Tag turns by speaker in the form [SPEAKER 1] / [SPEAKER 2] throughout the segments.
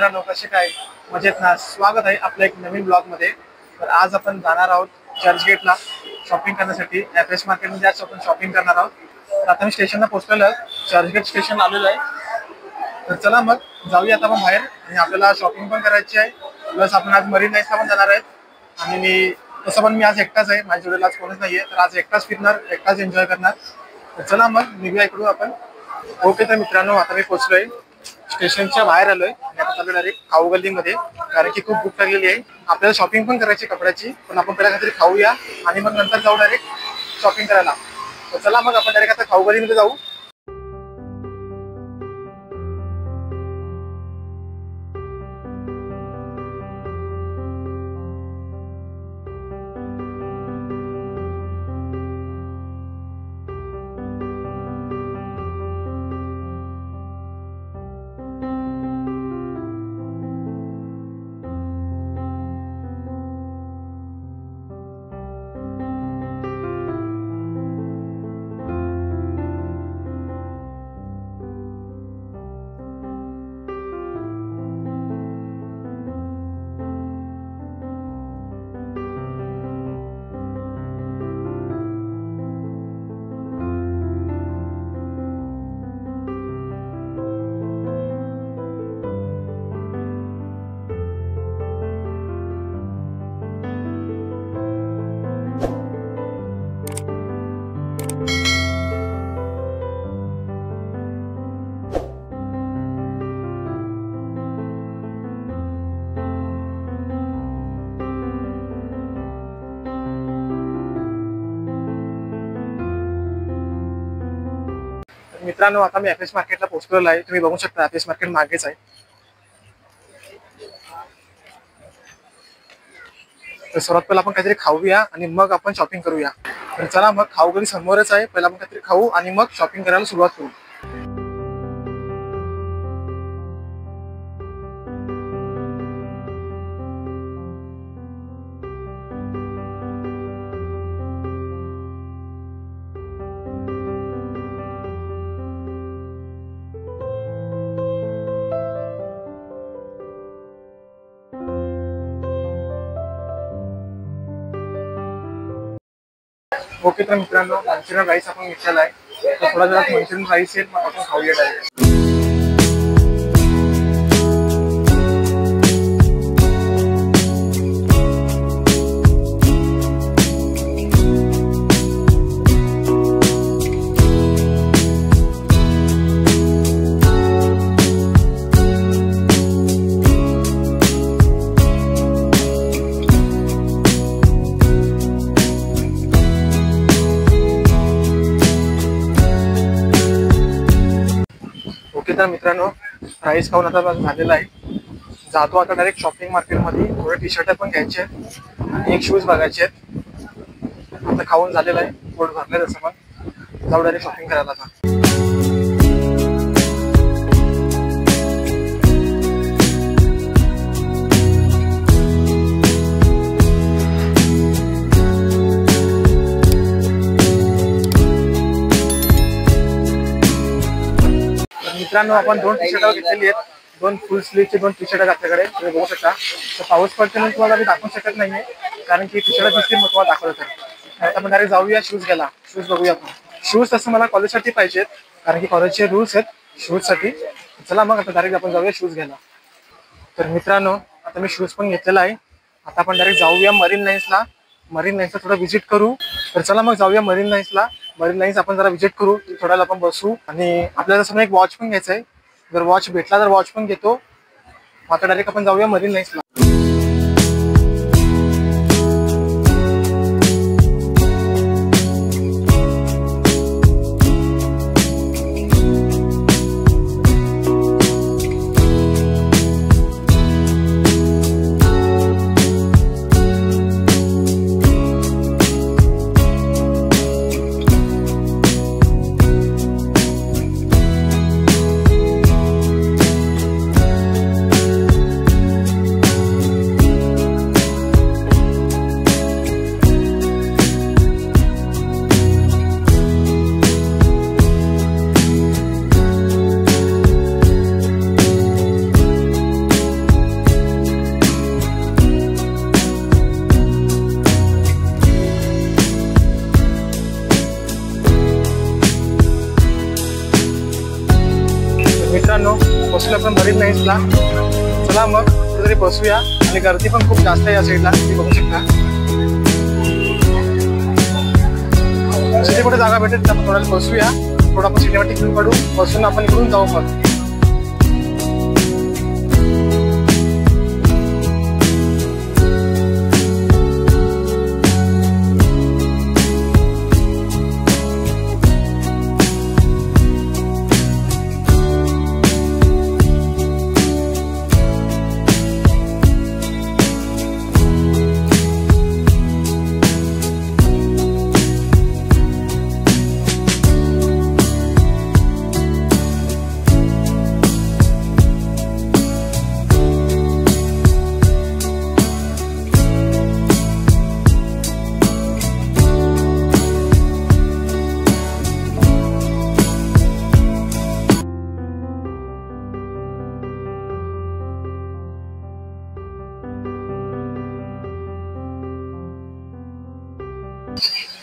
[SPEAKER 1] मित्रांनो, कसे काय मजेत ना? स्वागत आहे आपल्या एक नवीन ब्लॉग मध्ये। तर आज आपण जाणार आहोत चर्चगेटला शॉपिंग करण्यासाठी। एफएस मार्केटमध्ये आज आपण शॉपिंग करणार आहोत। तर आता मी स्टेशनला पोहोचलेलो आहे, चर्चगेट स्टेशन आलेलो आहे। तर चला मग जाऊया आता आपण बाहेर, आणि आपल्याला शॉपिंग पण करायची आहे, प्लस आपण आज मरीन लाईन्सला पण जाणार आहेत। आणि तसं पण मी आज एकटाच आहे, माझ्या जोडीला आज कोणीच नाहीये, तर आज एकटाच फिरणार, एकटाच एन्जॉय करणार। तर चला मग निघूया इकडून आपण। ओके तर मित्रांनो, आता मी पोहोचलोय, स्टेशनच्या बाहेर आलोय आणि आता चालू डायरेक्ट खाऊ गल्लीमध्ये, कारण की खूप भूक लागलेली आहे। आपल्याला शॉपिंग पण करायची कपड्याची, पण आपण पहिला काहीतरी खाऊया आणि मग नंतर जाऊ डायरेक्ट शॉपिंग करायला। तर चला मग आपण डायरेक्ट आता खाऊ गल्लीमध्ये जाऊ। मित्रांनो, आता मी एफएस मार्केटला पोहोचलेलो आहे। तुम्ही बघू शकता एफएस मार्केट मागेच आहे। तर सर्वात पहिला आपण काहीतरी खाऊया आणि मग आपण शॉपिंग करूया। तर चला मग, खाऊ गल्ली समोरच आहे, पहिला आपण काहीतरी खाऊ आणि मग शॉपिंग करायला सुरुवात करू। ओके तर मित्रांनो, मंचुरियन राईस आपण घेतलेला आहे, तर थोडा जरा मंचुरियन राईस येईल, मग आपण खाऊया डायरेक्ट। तर मित्रांनो, राईस खाऊन आता झालेला आहे, जातो आता डायरेक्ट शॉपिंग मार्केटमध्ये। थोडे टी शर्ट पण घ्यायचे आहेत आणि एक शूज बघायचे आहेत। आता खाऊन झालेला आहे, पोट भरले, तसं पण जाऊ डायरेक्ट शॉपिंग करायला आता। मित्रांनो, आपण दोन टी शर्ट घेतलेली आहेत, दोन फुल स्लीवचे दोन टी शर्ट आपल्याकडे, तुम्ही बघू शकता। तर पाऊस पडते म्हणून तुम्हाला मी दाखवू शकत नाहीये, कारण की टी शर्ट दिसतील, मग तुम्हाला दाखवलं तर। आपण डायरेक्ट जाऊया शूज घ्यायला, शूज बघूया आपण। शूज तसं मला कॉलेजसाठी पाहिजेत, कारण की कॉलेजचे रूल्स आहेत शूजसाठी। चला मग आता डायरेक्ट आपण जाऊया शूज घ्यायला। तर मित्रांनो, आता मी शूज पण घेतलेला आहे, आता आपण डायरेक्ट जाऊया मरीन लाईन्सला। मरीन लाईन्सला थोडं व्हिजिट करू। तर चला मग जाऊया मरीन लाईन्सला। मरीन लाईन्स आपण जरा व्हिजिट करू, थोड्या वेळ आपण बसू, आणि आपल्याला तसं एक वॉच पण घ्यायचा आहे। जर वॉच भेटला तर वॉच पण घेतो। आता डायरेक्ट आपण जाऊया मरीन लाईन्सला। आपण मरीन लाईन्सला. चला मग कुठेतरी बसूया. आणि गर्दी पण खूप जास्त आहे या साईडला, तुम्ही बघू शकता. सिटी कुठे जागा भेटेल तर आपण थोड्या बसूया. थोडं आपण सिटीवर टिकून पडू, बसून आपण इकडून जाऊ मग.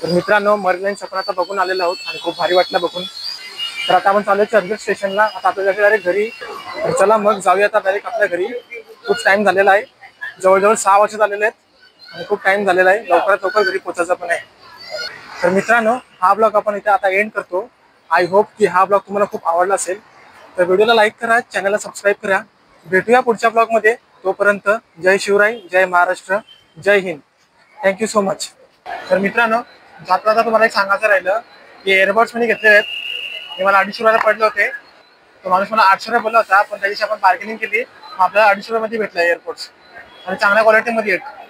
[SPEAKER 1] तर मित्रांनो, मरीन लाईन्स आपण आता बघून आलेलो आहोत आणि खूप भारी वाटलं बघून. तर आता आपण चालू चर्चगेट स्टेशनला. आता आपल्याला डायरेक्ट घरी. तर चला मग जाऊया आता डायरेक्ट आपल्या घरी. खूप टाइम झालेला आहे, जवळजवळ 6 वर्ष झालेले आहेत आणि खूप टाइम झालेला आहे. लवकरात लवकर घरी पोहोचायचं पण आहे. तर मित्रांनो, हा ब्लॉग आपण इथे आता एंड करतो. आय होप की हा ब्लॉग तुम्हाला खूप आवडला असेल. तर व्हिडिओला लाईक करा, चॅनलला सबस्क्राईब करा. भेटूया पुढच्या ब्लॉगमध्ये. तोपर्यंत जय शिवराय, जय महाराष्ट्र, जय हिंद. Thank you so much. तर मित्रांनो, जाता जाता तुम्हाला एक सांगायचं राहिलं की एअरबड्स मी घेतलेले आहेत. हे मला 250 रुपयाला पडले होते. तो माणूस मला 800 रुपये बोलला होता, पण त्या दिवशी आपण बार्गेनिंग केली, आपल्याला 250 रुपयामध्ये भेटला एअरपोर्ट्स आणि चांगल्या क्वालिटीमध्ये आहेत.